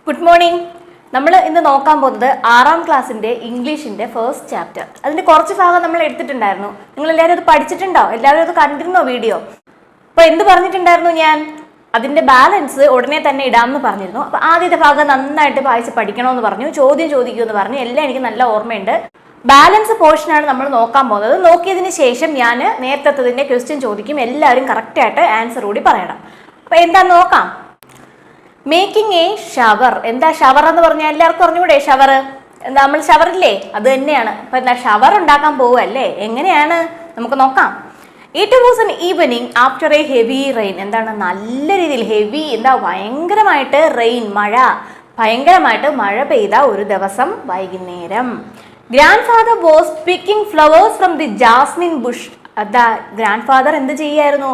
Good morning. നമ്മൾ ഇന്ന് നോക്കാൻ പോകുന്നത് 6ാം ക്ലാസ്സിൻ്റെ ഇംഗ്ലീഷിൻ്റെ ഫസ്റ്റ് ചാപ്റ്റർ. അതിൻ്റെ കുറച്ച് ഭാഗം നമ്മൾ എടുത്തിട്ടുണ്ടായിരുന്നു. നിങ്ങൾ എല്ലാവരും അത് പഠിച്ചിട്ടുണ്ടോ? എല്ലാവരും അത് കണ്ടിരുന്നോ വീഡിയോ? അപ്പോൾ എന്ത് പറഞ്ഞിട്ടുണ്ടായിരുന്നു ഞാൻ? അതിൻ്റെ ബാലൻസ് ഉടനെ തന്നെ ഇടാമെന്ന് പറഞ്ഞിരുന്നു. അപ്പോൾ ആദ്യത്തെ ഭാഗം നന്നായിട്ട് വായിച്ച് പഠിക്കണമെന്ന് പറഞ്ഞു, ചോദ്യം ചോദിക്കുമെന്ന് പറഞ്ഞു. എല്ലാം എനിക്ക് നല്ല ഓർമ്മയുണ്ട്. ബാലൻസ് പോർഷനാണ് നമ്മൾ നോക്കാൻ പോകുന്നത്. നോക്കിയതിന് ശേഷം ഞാൻ നേരത്തെ ക്വസ്റ്റ്യൻ ചോദിക്കും. എല്ലാവരും കറക്റ്റായിട്ട് ആൻസർ കൂടി പറയണം. അപ്പോൾ എന്താ നോക്കാം. Making A shower. എന്താ ഷവർ എന്ന് പറഞ്ഞാൽ എല്ലാവർക്കും അറിഞ്ഞൂടെ? ഷവർ എന്താ? നമ്മൾ ഷവറില്ലേ, അത് തന്നെയാണ്. അപ്പൊ എന്താ ഷവർ ഉണ്ടാക്കാൻ പോവുകയല്ലേ? എങ്ങനെയാണ് നമുക്ക് നോക്കാം. It was an evening after A heavy rain. എന്താണ്? നല്ല രീതിയിൽ ഹെവി, എന്താ ഭയങ്കരമായിട്ട് റെയിൻ, മഴ, ഭയങ്കരമായിട്ട് മഴ പെയ്ത ഒരു ദിവസം വൈകുന്നേരം. Grandfather was picking flowers from the jasmine bush. അതാ ഗ്രാൻഡ് ഫാദർ എന്ത് ചെയ്യായിരുന്നു?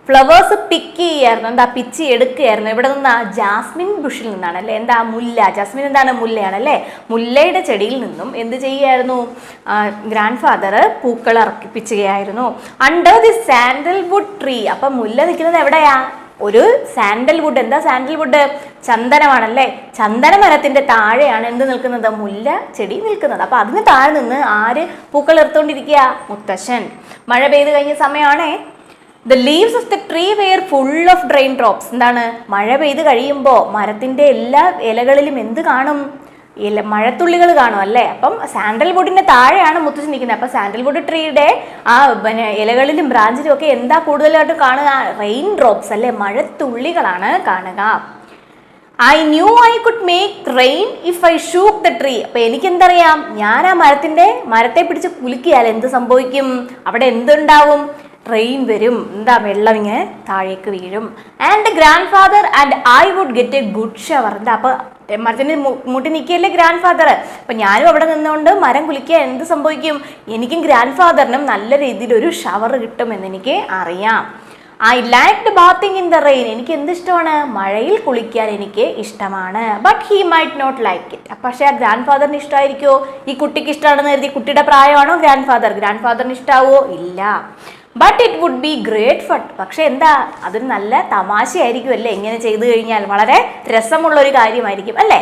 ഫ്ലവേഴ്സ് പിക്ക് ചെയ്യായിരുന്നു. എന്താ? പിച്ചി എടുക്കുകയായിരുന്നു. ഇവിടെ നിന്നാ? ജാസ്മിൻ ബുഷിൽ നിന്നാണ് അല്ലേ? എന്താ? മുല്ല. ജാസ്മിൻ എന്താണ്? മുല്ലയാണ് അല്ലേ? മുല്ലയുടെ ചെടിയിൽ നിന്നും എന്ത് ചെയ്യായിരുന്നു? ഗ്രാൻഡ് ഫാദർ പൂക്കൾ ഇറക്കിപ്പിച്ചുകയായിരുന്നു. Under the sandalwood tree. അപ്പൊ മുല്ല നിൽക്കുന്നത് എവിടെയാ? ഒരു സാൻഡൽവുഡ്. എന്താ സാൻഡൽവുഡ്? ചന്ദനമാണല്ലേ? ചന്ദന മരത്തിന്റെ താഴെയാണ് എന്ത് നിൽക്കുന്നത്? മുല്ല ചെടി നിൽക്കുന്നത്. അപ്പൊ അതിന് താഴെ നിന്ന് ആര് പൂക്കൾ എടുത്തോണ്ടിരിക്കുക? മുത്തശ്ശൻ. മഴ പെയ്ത് കഴിഞ്ഞ സമയമാണേ. The leaves of the tree were full of raindrops. എന്താണ്? മഴ പെയ്ത് കഴിയുമ്പോൾ മരത്തിന്റെ എല്ലാ ഇലകളിലും എന്ത് കാണും? മഴത്തുള്ളികൾ കാണും അല്ലേ? അപ്പം സാൻഡൽവുഡിന്റെ താഴെയാണ് മുത്തശ്ശൻ നിൽക്കുന്നത്. അപ്പം സാൻഡൽവുഡ് ട്രീയുടെ ആ ഇലകളിലും ബ്രാഞ്ചിലും ഒക്കെ എന്താ കൂടുതലായിട്ട് കാണുക? റെയിൻ ഡ്രോപ്സ് അല്ലേ? മഴത്തുള്ളികളാണ് കാണുക. I knew I could make rain if I shook the tree. അപ്പൊ എനിക്കെന്തറിയാം? ഞാൻ ആ മരത്തെ പിടിച്ച് കുലുക്കിയാൽ എന്ത് സംഭവിക്കും? അവിടെ എന്തുണ്ടാവും? റെയിൻ വരും. എന്താ? വെള്ളം ഇങ്ങനെ താഴേക്ക് വീഴും. And grandfather and I would get a good shower. എന്താ? അപ്പൊ മരത്തിന് മുട്ടി നിൽക്കുകയല്ലേ ഗ്രാൻഡ് ഫാദർ. അപ്പൊ ഞാനും അവിടെ നിന്നുകൊണ്ട് മരം കുലിക്കുക എന്ത് സംഭവിക്കും? എനിക്കും ഗ്രാൻഡ് ഫാദറിനും നല്ല രീതിയിൽ ഒരു ഷവർ കിട്ടുമെന്ന് എനിക്ക് അറിയാം. I liked bathing in the rain. എനിക്ക് എന്ത് ഇഷ്ടമാണ്? മഴയിൽ കുളിക്കാൻ എനിക്ക് ഇഷ്ടമാണ്. But he might not like it. പക്ഷേ ആ ഗ്രാൻഡ് ഫാദറിന് ഇഷ്ടമായിരിക്കുമോ? ഈ കുട്ടിക്ക് ഇഷ്ടമാണെന്ന് കരുതി കുട്ടിയുടെ പ്രായമാണോ ഗ്രാൻഡ് ഫാദറിന് ഇഷ്ടാവോ? ഇല്ല. But it would be great fun. പക്ഷെ എന്താ? അതൊരു നല്ല തമാശയായിരിക്കും അല്ലേ? ഇങ്ങനെ ചെയ്തു കഴിഞ്ഞാൽ വളരെ രസമുള്ള ഒരു കാര്യമായിരിക്കും അല്ലേ?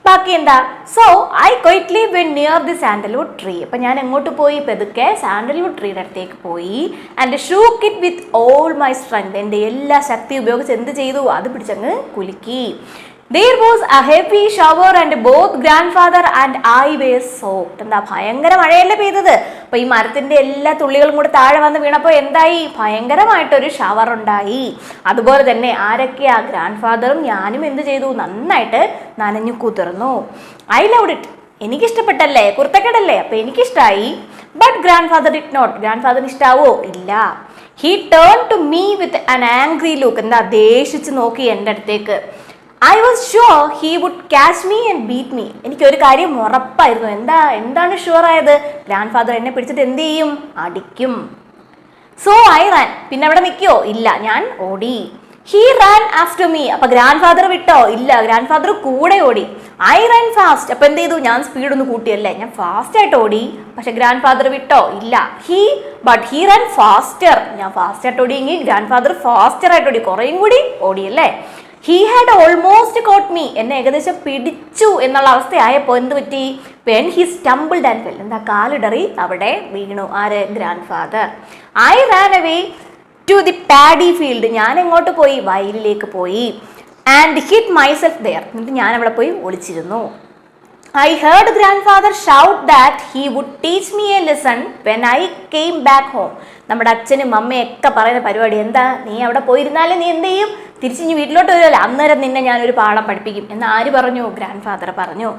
ബാക്കി എന്താ? So I quietly when near the sandalwood tree. അപ്പം ഞാൻ എങ്ങോട്ട് പോയി? പെതുക്കെ സാൻഡൽവുഡ് ട്രീയുടെ അടുത്തേക്ക് പോയി. And shook it with all my strength. എൻ്റെ എല്ലാ ശക്തി ഉപയോഗിച്ച് എന്ത് ചെയ്തു? അത് പിടിച്ചങ്ങ് കുലുക്കി. There was a heavy shower and both grandfather and I were soaked. എന്താ? ഭയങ്കര മഴയല്ലേ പെയ്തത്. അപ്പൊ ഈ മരത്തിന്റെ എല്ലാ തുള്ളികളും കൂടെ താഴെ വന്ന് വീണപ്പോൾ എന്തായി? ഭയങ്കരമായിട്ടൊരു ഷവർ ഉണ്ടായി. അതുപോലെ തന്നെ ആരൊക്കെയാ? ഗ്രാൻഡ് ഫാദറും ഞാനും എന്ത് ചെയ്തു? നന്നായിട്ട് നനഞ്ഞു കുതിർന്നു. I loved it. എനിക്കിഷ്ടപ്പെട്ടല്ലേ? കുർത്തക്കേടല്ലേ? അപ്പൊ എനിക്കിഷ്ടായി. But grandfather did not. Grandfather ഫാദറിന് ഇഷ്ടാവോ? ഇല്ല. He turn to me with an angry look. എന്താ? ദേഷിച്ച് നോക്കി എൻ്റെ അടുത്തേക്ക്. I was sure he would catch me and beat me. എനിക്കൊരു കാര്യം ഉറപ്പായിരുന്നു. എന്താണ് ഷുവർ ആയത്? ഗ്രാൻഡ് ഫാദർ എന്നെ പിടിച്ചിട്ട് എന്ത് ചെയ്യും? അടിക്കും. So I Rann. പിന്നെ അവിടെ നിൽക്കോ? ഇല്ല, ഞാൻ ഓടി. He Rann after me. അപ്പൊ ഗ്രാൻഡ് ഫാദർ വിട്ടോ? ഇല്ല, ഗ്രാൻഡ് ഫാദർ കൂടെ ഓടി. I Rann fast. അപ്പൊ എന്ത് ചെയ്തു? ഞാൻ സ്പീഡ് ഒന്ന് കൂട്ടിയല്ലേ? ഞാൻ ഫാസ്റ്റ് ആയിട്ട് ഓടി. പക്ഷെ ഗ്രാൻഡ് ഫാദർ വിട്ടോ? ഇല്ല. But he ran faster. ഞാൻ ഫാസ്റ്റ് ആയിട്ട് ഓടിയെങ്കിൽ ഗ്രാൻഡ് ഫാദർ ഫാസ്റ്റർ ആയിട്ട് ഓടി, കുറേയും കൂടി ഓടിയല്ലേ? He had almost caught me. എന്നെ ഏകദേശം പിടിച്ചു എന്നുള്ള അവസ്ഥയായപ്പോൾ എന്ത് പറ്റി? When he stumbled and fell. എന്താ? കാലിടറി അവിടെ വീണു. ആര്? Grandfather. I ran away to the paddy field. ഞാൻ എങ്ങോട്ട് പോയി? വയലിലേക്ക് പോയി. And hid myself there. എന്നിട്ട് ഞാൻ അവിടെ പോയി ഒളിച്ചിരുന്നു. I heard grandfather shout that he would teach me a lesson when I came back home. നമ്മുടെ അച്ഛനും അമ്മയൊക്കെ പറയുന്ന പരിപാടി എന്താ? നീ അവിടെ പോയിരുന്നാലും നീ എന്ത് ചെയ്യും? തിരിച്ച് വീട്ടിലോട്ട് വരുമല്ലോ, അന്നേരം നിന്നെ ഞാനൊരു പാഠം പഠിപ്പിക്കും എന്ന് ആര് പറഞ്ഞു? ഗ്രാൻഡ് ഫാദർ പറഞ്ഞു.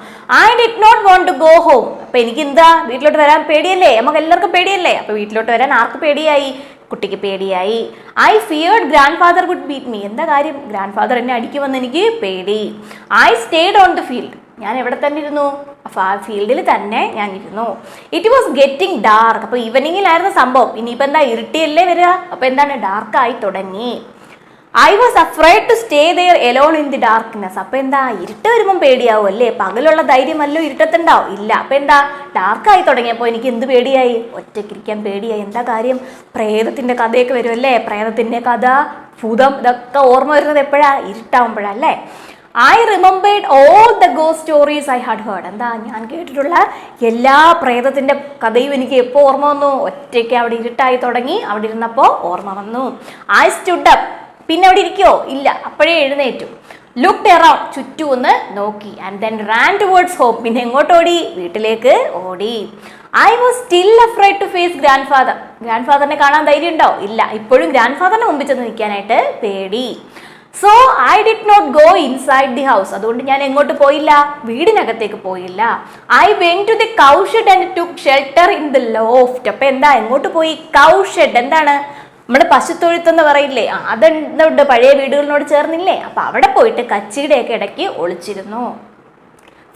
I did not want to go home. അപ്പൊ എനിക്ക് എന്താ? വീട്ടിലോട്ട് വരാൻ പേടിയല്ലേ? നമുക്ക് എല്ലാവർക്കും പേടിയല്ലേ? അപ്പൊ വീട്ടിലോട്ട് വരാൻ ആർക്ക് പേടിയായി? കുട്ടിക്ക് പേടിയായി. I feared grandfather would beat me. എന്താ കാര്യം? ഗ്രാൻഡ് ഫാദർ എന്നെ അടിക്കുമെന്ന് എനിക്ക് പേടി. I stayed on the field. ഞാൻ എവിടെ തന്നെ ഇരുന്നു? ഫീൽഡിൽ തന്നെ ഞാൻ ഇരുന്നു. It was getting dark. അപ്പൊ ഈവനിങ്ങിലായിരുന്നു സംഭവം. ഇനിയിപ്പോൾ എന്താ? ഇരുട്ടിയല്ലേ വരിക. അപ്പൊ എന്താണ്? ഡാർക്കായി തുടങ്ങി. I was afraid to stay there alone in the darkness. അപ്പൊ എന്താ? ഇരുട്ട് വരുമ്പോൾ പേടിയാവും അല്ലേ? പകലുള്ള ധൈര്യമല്ലോ ഇരുട്ടത്തുണ്ടാവും? ഇല്ല. അപ്പൊ എന്താ? ഡാർക്കായി തുടങ്ങിയപ്പോൾ എനിക്ക് എന്ത് പേടിയായി? ഒറ്റയ്ക്കിരിക്കാൻ പേടിയായി. എന്താ കാര്യം? പ്രേതത്തിന്റെ കഥയൊക്കെ വരുമല്ലേ? പ്രേതത്തിന്റെ കഥ, ഭൂതം, ഇതൊക്കെ ഓർമ്മ വരുന്നത് എപ്പോഴാ? ഇരുട്ടാവുമ്പോഴല്ലേ? I remembered all the ghost stories I had heard. എന്താ ഞാൻ കേട്ടിട്ടുള്ള എല്ലാ പ്രേതത്തിന്റെ കഥയും എനിക്ക് എപ്പോൾ ഓർമ്മ വന്നു? ഒറ്റയ്ക്ക് അവിടെ ഇരുട്ടായി തുടങ്ങി, അവിടെ ഇരുന്നപ്പോൾ ഓർമ്മ വന്നു. I stood up. പിന്നെ അവിടെ ഇരിക്കോ? ഇല്ല, അപ്പോഴേ എഴുന്നേറ്റു. ലുക്ക്ഡ് അറൗണ്ട്, ചുറ്റും ഒന്ന് നോക്കി. And then ran towards home. പിന്നെ എങ്ങോട്ട് ഓടി? വീട്ടിലേക്ക് ഓടി. I was still afraid to face grandfather. Grandfather ഫാദറിനെ കാണാൻ ധൈര്യം ഉണ്ടോ? ഇല്ല, ഇപ്പോഴും ഗ്രാൻഡ് ഫാദറിനെ മുമ്പിൽ ചെന്ന് നിൽക്കാനായിട്ട് പേടി. So I did not go inside the house. അതുകൊണ്ട് ഞാൻ എങ്ങോട്ട് പോയില്ല? വീടിനകത്തേക്ക് പോയില്ല. I went to the cow shed and took shelter in the loft. അപ്പൊ എന്താ, എങ്ങോട്ട് പോയി? കൗ ഷെഡ് എന്താണ്? നമ്മുടെ പശുത്തൊഴുത്തെന്ന് പറയില്ലേ, അതെന്തുണ്ട്, പഴയ വീടുകളിനോട് ചേർന്നില്ലേ? അപ്പൊ അവിടെ പോയിട്ട് കച്ചിയുടെയൊക്കെ ഇടയ്ക്ക് ഒളിച്ചിരുന്നു.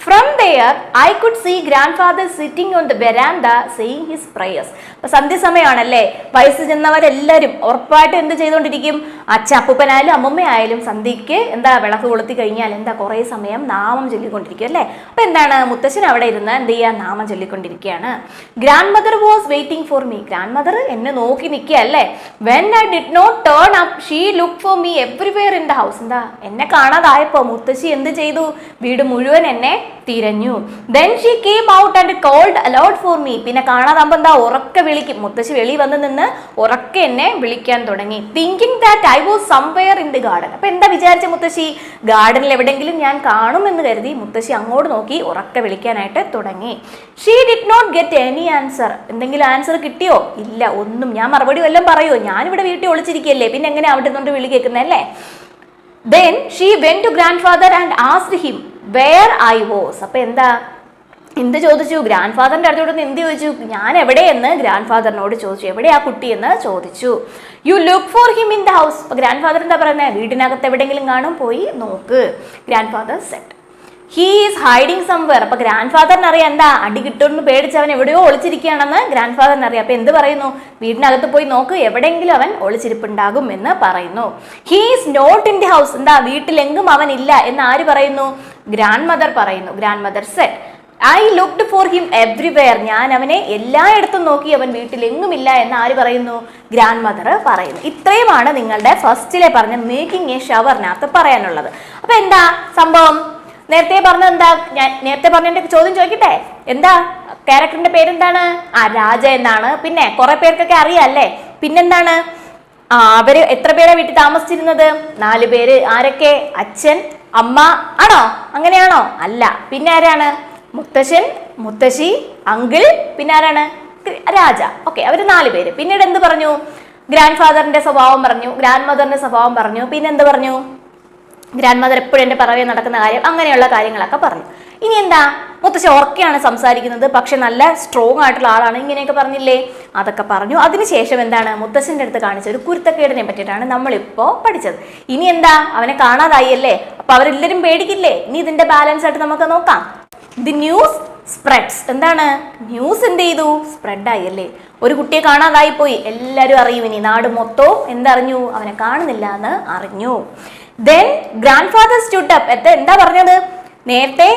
From there, I could see grandfather sitting on the veranda saying his prayers. അപ്പൊ സന്ധ്യസമയമാണല്ലേ, വയസ്സ് ചെന്നവരെല്ലാവരും ഉറപ്പായിട്ട് എന്ത് ചെയ്തുകൊണ്ടിരിക്കും? അപ്പൂപ്പനായാലും അമ്മമ്മയായാലും സന്ധ്യയ്ക്ക് എന്താ വിളക്ക് കൊളുത്തി കഴിഞ്ഞാൽ എന്താ കുറേ സമയം നാമം ചൊല്ലിക്കൊണ്ടിരിക്കും അല്ലേ? അപ്പൊ എന്താണ്, മുത്തശ്ശൻ അവിടെ ഇരുന്ന് എന്ത് ചെയ്യാ? നാമം ചൊല്ലിക്കൊണ്ടിരിക്കുകയാണ്. Grandmother was waiting for me. Grandmother എന്നെ നോക്കി നിൽക്കുക അല്ലേ? When I did not turn up she look for me everywhere in the house. എന്താ, എന്നെ കാണാതായപ്പോ മുത്തശ്ശി എന്ത് ചെയ്തു? വീട് മുഴുവൻ എന്നെ തിരഞ്ഞു. Then she came out and called aloud for me. പിന്നെ കാണാതാകുമ്പോൾ എന്താ, ഉറക്കെ വിളിക്കും. മുത്തശ്ശി വെളി വന്ന് നിന്ന് ഉറക്കെ എന്നെ വിളിക്കാൻ തുടങ്ങി. Thinking that I was somewhere in the garden. അപ്പൊ എന്താ വിചാരിച്ച മുത്തശ്ശി? ഗാർഡനിൽ എവിടെയെങ്കിലും ഞാൻ കാണുമെന്ന് കരുതി മുത്തശ്ശി അങ്ങോട്ട് നോക്കി ഉറക്കെ വിളിക്കാനായിട്ട് തുടങ്ങി. She did not get any answer. എന്തെങ്കിലും ആൻസർ കിട്ടിയോ? ഇല്ല, ഒന്നും. ഞാൻ മറുപടി വല്ലതും പറയോ? ഞാനിവിടെ വീട്ടിൽ ഒളിച്ചിരിക്കുകയല്ലേ, പിന്നെ എങ്ങനെ അവിടെ നിന്നുകൊണ്ട് വിളി കേൾക്കുന്നല്ലേ? Then she went to grandfather and asked him where I was. അപ്പൊ എന്താ, എന്ത് ചോദിച്ചു? ഗ്രാൻഡ് ഫാദറിന്റെ അടുത്തോട്ട് എന്ത് ചോദിച്ചു? ഞാൻ എവിടെയെന്ന് ഗ്രാൻഡ് ഫാദറിനോട് ചോദിച്ചു. എവിടെയാ കുട്ടി എന്ന് ചോദിച്ചു. You look for him in the house. അപ്പൊ ഗ്രാൻഡ് ഫാദർ എന്താ പറയുന്നത്? വീടിനകത്ത് എവിടെയെങ്കിലും കാണും, പോയി നോക്ക്. Grandfather said he is hiding somewhere. അപ്പൊ ഗ്രാൻഡ് ഫാദറിന് അറിയാം എന്താ, അടി കിട്ടുമെന്ന് പേടിച്ച് അവൻ എവിടെയോ ഒളിച്ചിരിക്കുകയാണെന്ന് ഗ്രാൻഡ് ഫാദറിന് അറിയാം. അപ്പൊ എന്ത് പറയുന്നു? വീടിനകത്ത് പോയി നോക്ക്, എവിടെയെങ്കിലും അവൻ ഒളിച്ചിരിപ്പുണ്ടാകും എന്ന് പറയുന്നു. He is not in the house. എന്താ, വീട്ടിലെങ്കും അവൻ ഇല്ല എന്ന് ആര് പറയുന്നു? ഗ്രാൻഡ് മദർ പറയുന്നു. Grandmother said I looked for him everywhere. ഞാൻ അവനെ എല്ലായിടത്തും നോക്കി, അവൻ വീട്ടിലെങ്ങുമില്ല എന്ന് ആര് പറയുന്നു? ഗ്രാൻഡ് മദർ പറയുന്നു. ഇത്രയുമാണ് നിങ്ങളുടെ ഫസ്റ്റിലെ പറഞ്ഞ മേക്കിംഗ് എ ഷവറിനകത്ത് പറയാനുള്ളത്. അപ്പൊ എന്താ സംഭവം? നേരത്തെ പറഞ്ഞ എന്താ, ഞാൻ നേരത്തെ പറഞ്ഞതിന്റെ ചോദ്യം ചോദിക്കട്ടെ. എന്താ ക്യാരക്ടറിന്റെ പേരെന്താണ്? രാജ എന്നാണ്. പിന്നെ കുറെ പേർക്കൊക്കെ അറിയാല്ലേ. പിന്നെന്താണ്, അവര് എത്ര പേരാ വീട്ടിൽ താമസിച്ചിരുന്നത്? 4 പേര്. ആരൊക്കെ? അച്ഛൻ, അമ്മ. ആണോ? അങ്ങനെയാണോ? അല്ല. പിന്നെ ആരാണ്? മുത്തശ്ശൻ, മുത്തശ്ശി, അങ്കിൾ, പിന്നെ ആരാണ്? രാജ. ഓക്കെ, അവര് 4 പേര്. പിന്നീട് എന്ത് പറഞ്ഞു? ഗ്രാൻഡ് ഫാദറിന്റെ സ്വഭാവം പറഞ്ഞു, ഗ്രാൻഡ് മദറിന്റെ സ്വഭാവം പറഞ്ഞു. പിന്നെ എന്ത് പറഞ്ഞു? ഗ്രാൻഡ് മദർ എപ്പോഴും എൻ്റെ പറവേ നടക്കുന്ന കാര്യം, അങ്ങനെയുള്ള കാര്യങ്ങളൊക്കെ പറഞ്ഞു. ഇനി എന്താ, മുത്തശ്ശി ഓർക്കെയാണ് സംസാരിക്കുന്നത്, പക്ഷെ നല്ല സ്ട്രോങ് ആയിട്ടുള്ള ആളാണ്, ഇങ്ങനെയൊക്കെ പറഞ്ഞില്ലേ? അതൊക്കെ പറഞ്ഞു. അതിനുശേഷം എന്താണ്, മുത്തശ്ശൻ്റെ അടുത്ത് കാണിച്ച ഒരു കുരുത്തക്കേടിനെ പറ്റിയിട്ടാണ് നമ്മളിപ്പോൾ പഠിച്ചത്. ഇനി എന്താ, അവനെ കാണാതായി അല്ലേ? അപ്പൊ അവരെല്ലാവരും പേടിക്കില്ലേ? ഇനി ഇതിന്റെ ബാലൻസ് ആയിട്ട് നമുക്ക് നോക്കാം. The news spreads. എന്താണ്, ന്യൂസ് എന്ത് ചെയ്തു? സ്പ്രെഡായി അല്ലേ? ഒരു കുട്ടിയെ കാണാതായി പോയി, എല്ലാവരും അറിയും. ഇനി നാട് മൊത്തവും എന്തറിഞ്ഞു? അവനെ കാണുന്നില്ല എന്ന് അറിഞ്ഞു. Then grandfather stood up. എന്താ പറഞ്ഞത്? നേരത്തെ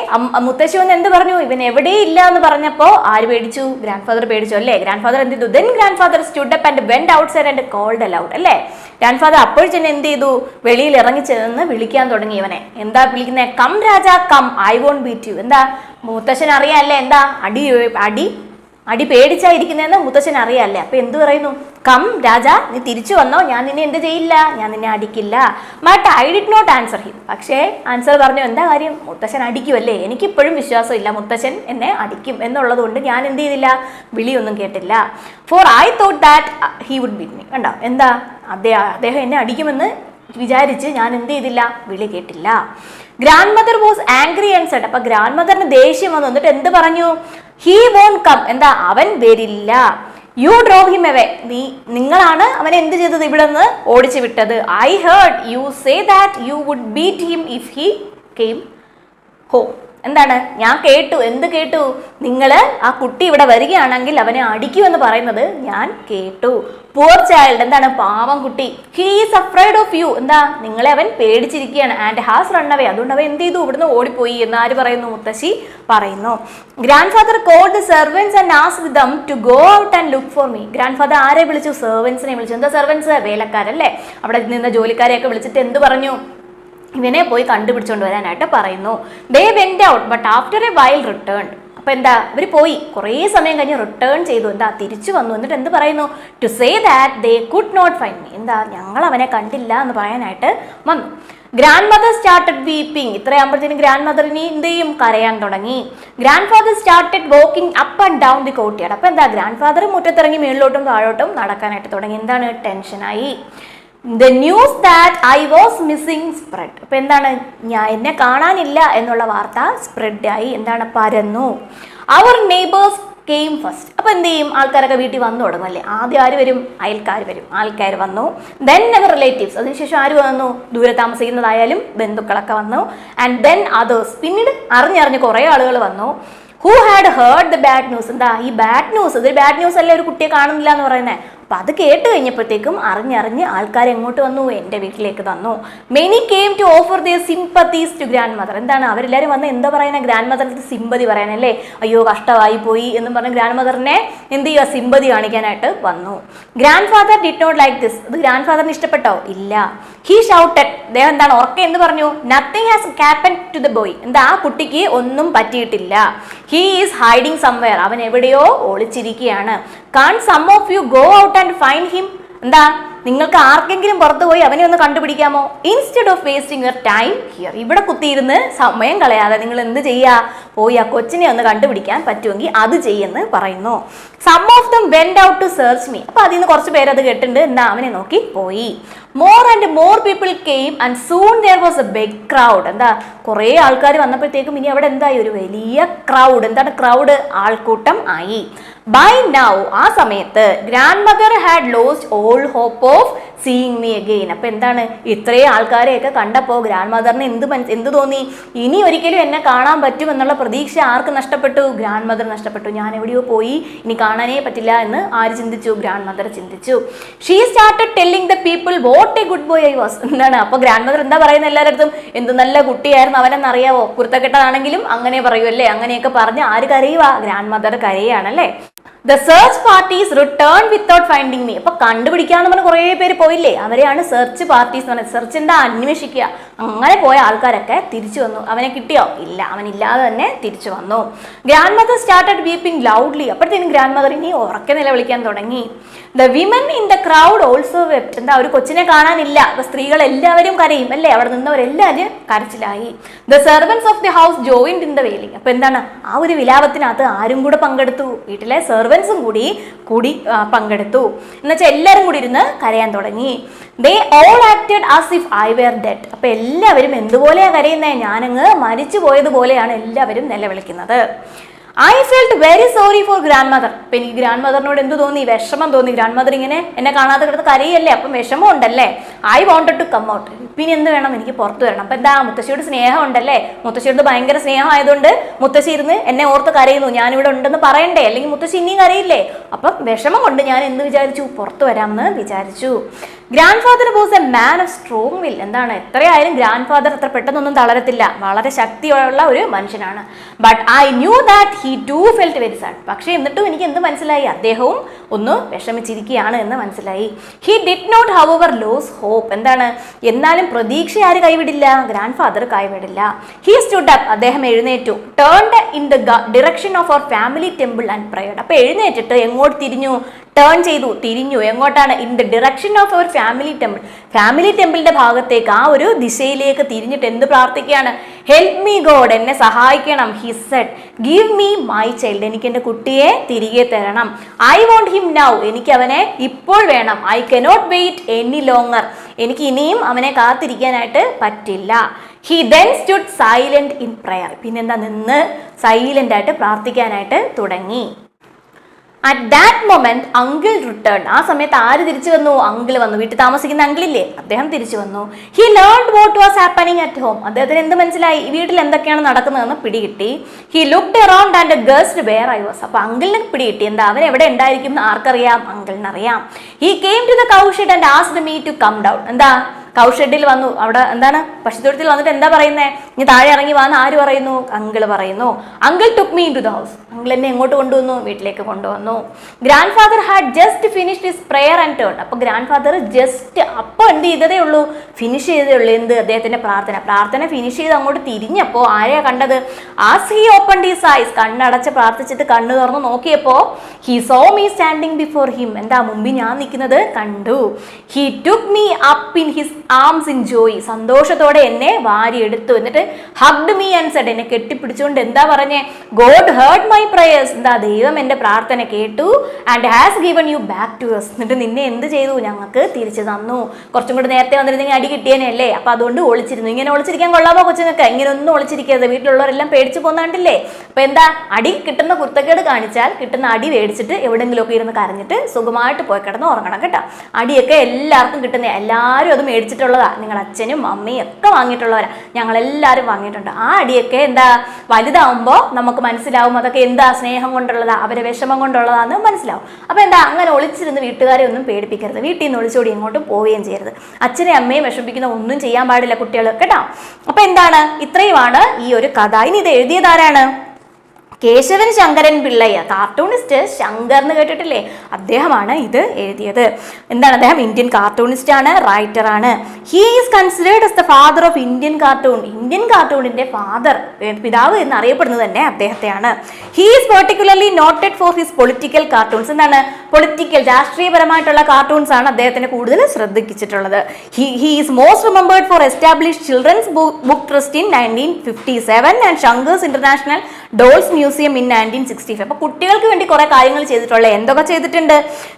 മുത്തശ്ശി വന്ന് എന്ത് പറഞ്ഞു? ഇവൻ എവിടെയില്ല എന്ന് പറഞ്ഞപ്പോ ആര് പേടിച്ചു? ഗ്രാൻഡ് ഫാദർ പേടിച്ചു അല്ലേ? ഗ്രാൻഡ് ഫാദർ എന്ത് ചെയ്തു? Then grandfather stood up and went outside and called aloud. അല്ലേ? ഗ്രാൻഡ് ഫാദർ അപ്പോൾ തന്നെ എന്ത് ചെയ്തു? വെളിയിൽ ഇറങ്ങി ചെന്ന് വിളിക്കാൻ തുടങ്ങി ഇവനെ. എന്താ വിളിക്കുന്നത്? Come Raja come, I won't beat you. എന്താ, മുത്തശ്ശൻ അറിയാല്ലേ എന്താ അടി അടി അടി പേടിച്ചായിരിക്കുന്നതെന്ന് മുത്തശ്ശൻ അറിയാല്ലേ? അപ്പൊ എന്ത് പറയുന്നു? കം രാജ, നീ തിരിച്ചു വന്നോ, ഞാൻ നിന്നെ എന്ത് ചെയ്യില്ല, ഞാൻ നിന്നെ അടിക്കില്ല. But I did not answer him. പക്ഷേ ആൻസർ പറഞ്ഞു. എന്താ കാര്യം? മുത്തശ്ശൻ അടിക്കുമല്ലേ? എനിക്കിപ്പോഴും വിശ്വാസമില്ല മുത്തശ്ശൻ എന്നെ അടിക്കും എന്നുള്ളത് കൊണ്ട് ഞാൻ എന്ത് ചെയ്തില്ല, വിളിയൊന്നും കേട്ടില്ല. For I thought that he would beat me. കണ്ടോ, എന്താ, അദ്ദേഹം എന്നെ അടിക്കുമെന്ന് വിചാരിച്ച് ഞാൻ എന്ത് ചെയ്തില്ല, വിളി കേട്ടില്ല. Grandmother was angry and said. അപ്പൊ ഗ്രാൻഡ് മദറിന് ദേഷ്യം വന്നു. എന്നിട്ട് എന്ത് പറഞ്ഞു? He won't come. എന്താ, അവൻ വരില്ല. You drove him away. നിങ്ങളാണ് അവനെ എന്ത് ചെയ്തത്? ഇവിടെ നിന്ന് ഓടിച്ചു വിട്ടത്. I heard you say that you would beat him if he came home. എന്താണ്, ഞാൻ കേട്ടു. എന്ത് കേട്ടു? നിങ്ങൾ ആ കുട്ടി ഇവിടെ വരികയാണെങ്കിൽ അവനെ അടിക്കുമെന്ന് പറയുന്നത് ഞാൻ കേട്ടു. Poor child. എന്താണ്, പാവം കുട്ടി. He is afraid of you. എന്താ, നിങ്ങളെ അവൻ പേടിച്ചിരിക്കുകയാണ്. And has run away. അതുകൊണ്ട് അവൻ എന്ത് ചെയ്തു? ഇവിടുന്ന് ഓടിപ്പോയി എന്ന് ആര് പറയുന്നു? മുത്തശ്ശി പറയുന്നു. Grandfather called the servants and asked them to go out and look for me. ഗ്രാൻഡ് ഫാദർ ആരെ വിളിച്ചു? സെർവൻസിനെ വിളിച്ചു. എന്താ സെർവൻസ്? വേലക്കാരല്ലേ? അവിടെ നിന്ന് ജോലിക്കാരെയൊക്കെ വിളിച്ചിട്ട് എന്ത് പറഞ്ഞു? ഇവനെ പോയി കണ്ടുപിടിച്ചുകൊണ്ട് വരാനായിട്ട് പറയുന്നു. ദേ went out but after A while return. അപ്പൊ എന്താ, ഇവർ പോയി കുറേ സമയം കഴിഞ്ഞ് റിട്ടേൺ ചെയ്തു, എന്താ തിരിച്ചു വന്നു. എന്നിട്ട് എന്ത് പറയുന്നു? To say that they could not find me. എന്താ, ഞങ്ങൾ അവനെ കണ്ടില്ല എന്ന് പറയാനായിട്ട് വന്നു. Grandmother started weeping. ഇത്രയാകുമ്പോഴത്തേനും ഗ്രാൻഡ് മദറിനി എന്ത് ചെയ്യും? കരയാൻ തുടങ്ങി. Grandfather started walking up and down the courtyard. അപ്പൊ എന്താ, ഗ്രാൻഡ് ഫാദർ മുറ്റത്തിറങ്ങി മേളിലോട്ടും താഴോട്ടും നടക്കാനായിട്ട് തുടങ്ങി. എന്താണ്? ടെൻഷനായി. The news that I was missing spread. അപ്പൊ എന്താണ്, എന്നെ കാണാനില്ല എന്നുള്ള വാർത്ത സ്പ്രെഡ് ആയി. എന്താണ്? പരന്നു. അവർ നെയ്ബേഴ്സ് കെയിം ഫസ്റ്റ്. അപ്പൊ എന്ത് ചെയ്യും? ആൾക്കാരൊക്കെ വീട്ടിൽ വന്നു തുടങ്ങും അല്ലേ. ആദ്യം ആര് വരും? അയൽക്കാർ വരും. ആൾക്കാർ വന്നു. ദെൻ അവർ റിലേറ്റീവ്സ്. അതിനുശേഷം ആര് വന്നു? ദൂരെ താമസിക്കുന്നതായാലും ബന്ധുക്കളൊക്കെ വന്നു. And then others. പിന്നീട് അറിഞ്ഞറിഞ്ഞ് കുറേ ആളുകൾ വന്നു. Who had heard the bad news. എന്താ ഈ ബാഡ് ന്യൂസ്? ഇതൊരു ബാഡ് ന്യൂസ് അല്ലേ, ഒരു കുട്ടിയെ കാണുന്നില്ല എന്ന് പറയുന്നത്. അപ്പൊ അത് കേട്ട് കഴിഞ്ഞപ്പോഴത്തേക്കും അറിഞ്ഞറിഞ്ഞ് ആൾക്കാർ എങ്ങോട്ട് വന്നു? എൻ്റെ വീട്ടിലേക്ക് വന്നു. Many came to offer their sympathies to grandmother. എന്താണ്, അവരെല്ലാവരും വന്ന് എന്താ പറയുന്നത്? ഗ്രാൻഡ് മദറിന്റെ സിമ്പതി പറയാനല്ലേ. അയ്യോ കഷ്ടമായി പോയി എന്ന് പറഞ്ഞ് ഗ്രാൻഡ് മദറിനെ എന്ത് ചെയ്യുക? സിമ്പതി കാണിക്കാനായിട്ട് വന്നു. Grandfather did not like this. ഇത് ഗ്രാൻഡ് ഫാദറിന് ഇഷ്ടപ്പെട്ടോ? ഇല്ല. He shouted. അദ്ദേഹം എന്താണ് ഉറക്കെ എന്ത് പറഞ്ഞു? Nothing has happened to the boy. എന്താ, ആ കുട്ടിക്ക് ഒന്നും പറ്റിയിട്ടില്ല. He is hiding somewhere. അവൻ എവിടെയോ ഒളിച്ചിരിക്കുകയാണ്. Can some of you go out and find him. എന്താ, നിങ്ങൾക്ക് ആർക്കെങ്കിലും പുറത്തു പോയി അവനെ ഒന്ന് കണ്ടുപിടിക്കാമോ? Instead of wasting your time here. ഇവിടെ കുത്തിയിരുന്ന് സമയം കളയാതെ നിങ്ങൾ എന്ത് ചെയ്യുക? പോയി ആ കൊച്ചിനെ ഒന്ന് കണ്ടുപിടിക്കാൻ പറ്റുമെങ്കിൽ അത് ചെയ്യുമെന്ന് പറയുന്നു. Some of them went out to search me. അപ്പൊ അതിൽ നിന്ന് കുറച്ച് പേരത് കേട്ടിട്ടുണ്ട്. എന്താ, അവനെ നോക്കി പോയി. More and more people came and soon there was a big crowd. എന്താ, കുറേ ആൾക്കാർ വന്നപ്പോഴത്തേക്കും ഇനി അവിടെ എന്തായി? ഒരു വലിയ ക്രൗഡ്. എന്താണ് ക്രൗഡ്? ആൾക്കൂട്ടം ആയി. ബൈ നൗ, ആ സമയത്ത് grand mother had lost all hope of seeing me again. അപ്പൊ എന്താണ്, ഇത്രയും ആൾക്കാരെയൊക്കെ കണ്ടപ്പോൾ ഗ്രാൻഡ് മദറിന് എന്ത് തോന്നി? ഇനി ഒരിക്കലും എന്നെ കാണാൻ പറ്റും എന്നുള്ള പ്രതീക്ഷ ആർക്ക് നഷ്ടപ്പെട്ടു? ഗ്രാൻഡ് മദർ നഷ്ടപ്പെട്ടു. ഞാൻ എവിടെയോ പോയി, ഇനി കാണാനേ പറ്റില്ല എന്ന് ആര് ചിന്തിച്ചു? ഗ്രാൻഡ് മദർ ചിന്തിച്ചു. She started telling the people what A good boy I was. എന്താണ്, അപ്പൊ ഗ്രാൻഡ് മദർ എന്താ പറയുന്നത്? എല്ലാവരുടെ എന്ത് നല്ല കുട്ടിയായിരുന്നു അവനെന്നറിയാവോ? കുരുത്തക്കെട്ടതാണെങ്കിലും അങ്ങനെ പറയുമല്ലേ. അങ്ങനെയൊക്കെ പറഞ്ഞ് ആര് കരയുവാ? ഗ്രാൻഡ് മദർ കരയാണല്ലേ. The search parties return without finding me. അപ്പൊ കണ്ടുപിടിക്കാന്ന് പറഞ്ഞ കുറേ പേര് പോയില്ലേ, അവരെയാണ് സെർച്ച് പാർട്ടീസ് എന്ന് പറയുന്നത്. സെർച്ച് എന്താ? അന്വേഷിക്കുക. അങ്ങനെ പോയ ആൾക്കാരൊക്കെ തിരിച്ചു വന്നു. അവനെ കിട്ടിയോ? ഇല്ല, അവനില്ലാതെ തന്നെ തിരിച്ചു വന്നു. Grandmother started weeping loudly. അപ്പോഴത്തേനും ഗ്രാൻഡ് മദർ ഇനി ഉറക്കെ നിലവിളിക്കാൻ തുടങ്ങി. The women in the crowd also wept. എന്താ, ഒരു കൊച്ചിനെ കാണാനില്ല. അപ്പൊ സ്ത്രീകൾ എല്ലാവരും കരയും അല്ലേ. അവിടെ നിന്നവരെല്ലാവരും കരച്ചിലായി. The servants of the house joined in the wailing. അപ്പൊ എന്താണ്, ആ ഒരു വിലാപത്തിനകത്ത് ആരും കൂടെ പങ്കെടുത്തു? വീട്ടിലെ സെർവൻസും കൂടി പങ്കെടുത്തു. എന്നുവെച്ചാൽ എല്ലാവരും കൂടി ഇരുന്ന് കരയാൻ തുടങ്ങി. They all acted as if I were dead. അപ്പൊ എല്ലാവരും എന്തുപോലെയാ കരയുന്നത്? ഞാനങ്ങ് മരിച്ചു പോയതുപോലെയാണ് എല്ലാവരും നിലവിളിക്കുന്നത്. I felt very sorry for grandmother. അപ്പൊ എനിക്ക് ഗ്രാൻഡ് മദറിനോട് എന്ത് തോന്നി? വിഷമം തോന്നി. ഗ്രാൻഡ് മദർ ഇങ്ങനെ എന്നെ കാണാതെ കിടന്ന് കരയല്ലേ, അപ്പം വിഷമം ഉണ്ടല്ലേ. I wanted to come out. പിന്നെ എന്ത് വേണം? എനിക്ക് പുറത്തു വരണം. അപ്പൊ എന്താ, മുത്തശ്ശിയോട് സ്നേഹം ഉണ്ടല്ലേ. മുത്തശ്ശിയോട് ഭയങ്കര സ്നേഹം ആയതുകൊണ്ട് മുത്തശ്ശി ഇരുന്ന് എന്നെ ഓർത്ത് കരയുന്നു. ഞാനിവിടെ ഉണ്ടെന്ന് പറയണ്ടേ, അല്ലെങ്കിൽ മുത്തശ്ശി ഇനിയും കരയില്ലേ. അപ്പം വിഷമം കൊണ്ട് ഞാൻ എന്ത് വിചാരിച്ചു? പുറത്തു വരാമെന്ന് വിചാരിച്ചു. Grand father was a man of strong will. എന്താണ്, എത്രയായാലും ഗ്രാൻഡ് ഫാദർ അത്ര പെട്ടെന്നൊന്നും തളരത്തില്ല. വളരെ ശക്തിയുള്ള ഒരു മനുഷ്യനാണ്. But I knew that he too felt very sad. പക്ഷേ എന്നിട്ടും എനിക്ക് എന്ത് മനസ്സിലായി? അദ്ദേഹവും ഒന്ന് വിഷമിച്ചിരിക്കുകയാണ് എന്ന് മനസ്സിലായി. He did not however loss hope. എന്താണ്, എന്നാലും പ്രതീക്ഷ ആര് കൈവിടില്ല? ഗ്രാൻഡ് ഫാദർ കൈവിടില്ല. He stood up. അദ്ദേഹം എഴുന്നേറ്റു. Turned in the direction of our family temple and പ്രേയർഡ്. അപ്പൊ എഴുന്നേറ്റിട്ട് എങ്ങോട്ട് തിരിഞ്ഞു? ടേൺ ചെയ്തു, തിരിഞ്ഞു. എങ്ങോട്ടാണ്? In the direction of our family temple. Family ടെമ്പിളിന്റെ ഭാഗത്തേക്ക്, ആ ഒരു ദിശയിലേക്ക് തിരിഞ്ഞിട്ട് എന്ത് പ്രാർത്ഥിക്കുകയാണ്? ഹെൽപ്പ് മീ ഗോഡ്, എന്നെ സഹായിക്കണം. He said give me my child. എനിക്ക് എൻ്റെ കുട്ടിയെ തിരികെ തരണം. I want him now. എനിക്ക് അവനെ ഇപ്പോൾ വേണം. I cannot wait any longer. എനിക്ക് ഇനിയും അവനെ കാത്തിരിക്കാനായിട്ട് പറ്റില്ല. He then stood silent in prayer. പിന്നെന്താ, നിന്ന് സൈലന്റ് ആയിട്ട് പ്രാർത്ഥിക്കാനായിട്ട് തുടങ്ങി. At that moment uncle return. ആ സമയത്ത് ആര് തിരിച്ചു വന്നു? അങ്കിൾ വന്നു. വീട്ടിൽ താമസിക്കുന്ന അങ്കിളില്ലേ, അദ്ദേഹം തിരിച്ചു വന്നു. He learned what was happening at home. അദ്ദേഹത്തിന് എന്ത് മനസ്സിലായി? വീട്ടിൽ എന്തൊക്കെയാണ് നടക്കുന്നതെന്ന് പിടികിട്ടി. He looked around and guessed where I was. അപ്പൊ അങ്കിളിന് പിടികിട്ടി. എന്താ, അവൻ എവിടെ ഉണ്ടായിരിക്കും എന്ന് ആർക്കറിയാം? അങ്കിളിനറിയാം. He came to the cow shed and asked me to come down. എന്താ, കൗഷെഡിൽ വന്നു, അവിടെ എന്താണ് പശുത്തൊഴുത്തിൽ വന്നിട്ട് എന്താ പറയുന്നേ, ഇനി താഴെ ഇറങ്ങി വന്ന് ആര് പറയുന്നു, അങ്കിൾ പറയുന്നു. Uncle took me into the house, uncle എന്നെ എങ്ങോട്ട് കൊണ്ടുവന്നു, വീട്ടിലേക്ക് കൊണ്ടുവന്നു. Grand father had just finished his prayer and turn. അപ്പൊ ഗ്രാൻഡ് ഫാദർ ജസ്റ്റ് അപ്പോൾ എന്ത് ചെയ്തതേ ഉള്ളൂ, ഫിനിഷ് ചെയ്തതേ ഉള്ളൂ. എന്ത്, അദ്ദേഹത്തിന്റെ പ്രാർത്ഥന ഫിനിഷ് ചെയ്ത് അങ്ങോട്ട് തിരിഞ്ഞപ്പോ ആരെയാ കണ്ടത്, as he opened his eyes, കണ്ണടച്ച് പ്രാർത്ഥിച്ചിട്ട് കണ്ണു തുറന്ന് നോക്കിയപ്പോ he so me standing before him, എന്താ മുമ്പിൽ ഞാൻ നിൽക്കുന്നത് കണ്ടു. He took me up in his arms in Joy, സന്തോഷത്തോടെ എന്നെ വാരി എടുത്തു. എന്നിട്ട് ഹഗ്ഡ് മീ ആൻഡ് സെഡ്, എന്നെ കെട്ടിപ്പിടിച്ചുകൊണ്ട് എന്താ പറഞ്ഞേ, ഗോഡ് ഹേർഡ് മൈ പ്രേയേഴ്സ്, എന്താ ദൈവം എന്റെ പ്രാർത്ഥന കേട്ടു. And has given you back to us, എന്നിട്ട് നിന്നെ എന്ത് ചെയ്തു, ഞങ്ങൾക്ക് തിരിച്ചു തന്നു. കുറച്ചും കൂടി നേരത്തെ വന്നിരുന്നെങ്കിൽ അടി കിട്ടിയേനല്ലേ, അപ്പൊ അതുകൊണ്ട് ഒളിച്ചിരുന്നു. ഇങ്ങനെ ഒളിച്ചിരിക്കാൻ കൊള്ളാമോ കൊച്ചുങ്ങൾക്ക്, ഇങ്ങനെ ഒന്നും ഒളിച്ചിരിക്കരുത്, വീട്ടിലുള്ളവരെല്ലാം പേടിച്ചു പോകുന്നുണ്ടല്ലേ. അപ്പൊ എന്താ, അടി കിട്ടുന്ന കുർത്തക്കേട് കാണിച്ചാൽ കിട്ടുന്ന അടി മേടിച്ചിട്ട് എവിടെയെങ്കിലുമൊക്കെ ഇരുന്ന് കരഞ്ഞിട്ട് സുഖമായിട്ട് പോയി കിടന്ന് ഉറങ്ങണം കേട്ടോ. അടിയൊക്കെ എല്ലാവർക്കും കിട്ടുന്ന, എല്ലാവരും അത് മേടിച്ചിട്ടുള്ളതാ, നിങ്ങൾ അച്ഛനും അമ്മയും ഒക്കെ വാങ്ങിയിട്ടുള്ളവരാ, ഞങ്ങളെല്ലാവരും വാങ്ങിയിട്ടുണ്ട്. ആ അടിയൊക്കെ എന്താ വലുതാവുമ്പോൾ നമുക്ക് മനസ്സിലാവും അതൊക്കെ എന്താ സ്നേഹം കൊണ്ടുള്ളതാ, അവരെ വിഷമം കൊണ്ടുള്ളതാന്ന് മനസ്സിലാവും. അപ്പൊ എന്താ, അങ്ങനെ ഒളിച്ചിരുന്ന് വീട്ടുകാരെ ഒന്നും പേടിപ്പിക്കരുത്, വീട്ടിൽ നിന്ന് ഒളിച്ചോടി എങ്ങോട്ടും പോവുകയും ചെയ്യരുത്. അച്ഛനെ അമ്മയും വിഷമിക്കുന്ന ഒന്നും ചെയ്യാൻ പാടില്ല കുട്ടികൾ കേട്ടോ. അപ്പൊ എന്താണ്, ഇത്രയുമാണ് ഈ ഒരു കഥ. ഇനി ഇത് എഴുതിയതാരാണ്, കേശവൻ ശങ്കരൻ പിള്ളയ്യ, കാർട്ടൂണിസ്റ്റ് ശങ്കർ എന്ന് കേട്ടിട്ടില്ലേ, അദ്ദേഹമാണ് ഇത് എഴുതിയത്. എന്താണ്, അദ്ദേഹം ഇന്ത്യൻ കാർട്ടൂണിസ്റ്റ് ആണ്, റൈറ്റർ ആണ്. He is considered as the father of Indian cartoon, Indian കാർട്ടൂണിന്റെ ഫാദർ, പിതാവ് എന്ന് അറിയപ്പെടുന്നത് തന്നെ അദ്ദേഹത്തെയാണ്. He is particularly noted for his political cartoons, എന്താണ് പൊളിറ്റിക്കൽ രാഷ്ട്രീയപരമായിട്ടുള്ള കാർട്ടൂൺസ് ആണ് അദ്ദേഹത്തിന് കൂടുതൽ ശ്രദ്ധിച്ചിട്ടുള്ളത്. He is most remembered for establish children's book trust in 1957 and Shankar's international dolls museum in 1965. അപ്പൊ കുട്ടികൾക്ക് വേണ്ടി കുറെ കാര്യങ്ങൾ ചെയ്തിട്ടുള്ള, എന്തൊക്കെ ചെയ്തിട്ടുണ്ട്,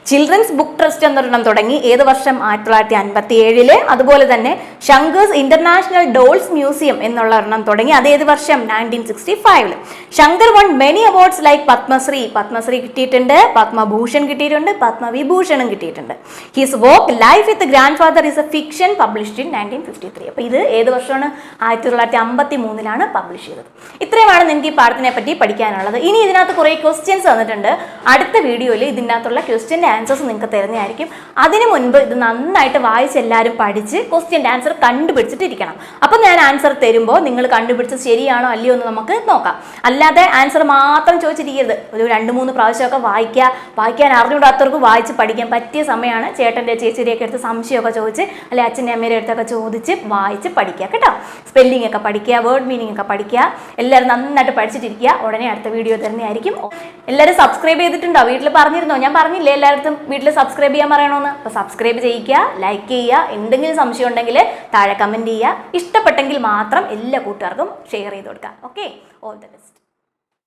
ചിൽഡ്രൻസ് ബുക്ക് ട്രസ്റ്റ് എന്നൊരെണ്ണം തുടങ്ങി, ഏത് വർഷം 1957. അതുപോലെ തന്നെ ശങ്കേഴ്സ് ഇന്റർനാഷണൽ ഡോൾസ് മ്യൂസിയം എന്നുള്ള ഒരെണ്ണം തുടങ്ങി, അത് ഏത് വർഷം 1965. Shankar won many awards like Padmashri കിട്ടിയിട്ടുണ്ട്, പത്മഭൂഷൺ കിട്ടിയിട്ടുണ്ട്, പത്മവിഭൂഷണും കിട്ടിയിട്ടുണ്ട്. His work life with grand father is a fiction published in 1953. അപ്പൊ ഇത് ഏത് വർഷമാണ്, 1953 പബ്ലിഷ് ചെയ്തത്. ഇത്രയുമാണ് നിങ്ങൾക്ക് ഈ പാഠത്തിനെ പറ്റി പഠിക്കാനുള്ളത്. ഇനി ഇതിനകത്ത് കുറേ ക്വസ്റ്റ്യൻസ് തന്നിട്ടുണ്ട്. അടുത്ത വീഡിയോയിൽ ഇതിനകത്തുള്ള ക്വസ്റ്റ്യൻ്റെ ആൻസേഴ്സ് നിങ്ങൾക്ക് തരുന്നതായിരിക്കും. അതിനു മുൻപ് ഇത് നന്നായിട്ട് വായിച്ച് എല്ലാവരും പഠിച്ച് ക്വസ്റ്റ്യൻ്റെ ആൻസർ കണ്ടുപിടിച്ചിട്ടിരിക്കണം. അപ്പം ഞാൻ ആൻസർ തരുമ്പോൾ നിങ്ങൾ കണ്ടുപിടിച്ചത് ശരിയാണോ അല്ലയോ എന്ന് നമുക്ക് നോക്കാം. അല്ലാതെ ആൻസർ മാത്രം ചോദിച്ചിരിക്കരുത്. ഒരു 2-3 പ്രാവശ്യമൊക്കെ വായിക്കാൻ അറിഞ്ഞുകൂടാത്തവർക്ക് വായിച്ച് പഠിക്കാൻ പറ്റിയ സമയമാണ്. ചേട്ടൻ്റെ ചേച്ചിയുടെയൊക്കെ അടുത്ത് സംശയമൊക്കെ ചോദിച്ച്, അല്ലെ അച്ഛൻ്റെ അമ്മയുടെ അടുത്തൊക്കെ ചോദിച്ച് വായിച്ച് പഠിക്കുക കേട്ടോ. സ്പെല്ലിംഗ് ഒക്കെ പഠിക്കുക, വേർഡ് മീനിങ് ഒക്കെ പഠിക്കുക. എല്ലാവരും നന്നായിട്ട് പഠിച്ചിട്ടിരിക്കുക. ഉടനെ അടുത്ത വീഡിയോ തരുന്നതായിരിക്കും. എല്ലാവരും സബ്സ്ക്രൈബ് ചെയ്തിട്ടുണ്ടോ? വീട്ടിൽ പറഞ്ഞിരുന്നോ? ഞാൻ പറഞ്ഞില്ലേ എല്ലായിടത്തും വീട്ടിൽ സബ്സ്ക്രൈബ് ചെയ്യാൻ പറയണമെന്ന്. അപ്പോൾ സബ്സ്ക്രൈബ് ചെയ്യുക, ലൈക്ക് ചെയ്യുക, എന്തെങ്കിലും സംശയം ഉണ്ടെങ്കിൽ താഴെ കമൻറ്റ് ചെയ്യുക. ഇഷ്ടപ്പെട്ടെങ്കിൽ മാത്രം എല്ലാ കൂട്ടുകാർക്കും ഷെയർ ചെയ്ത് കൊടുക്കുക. Okay, all the best.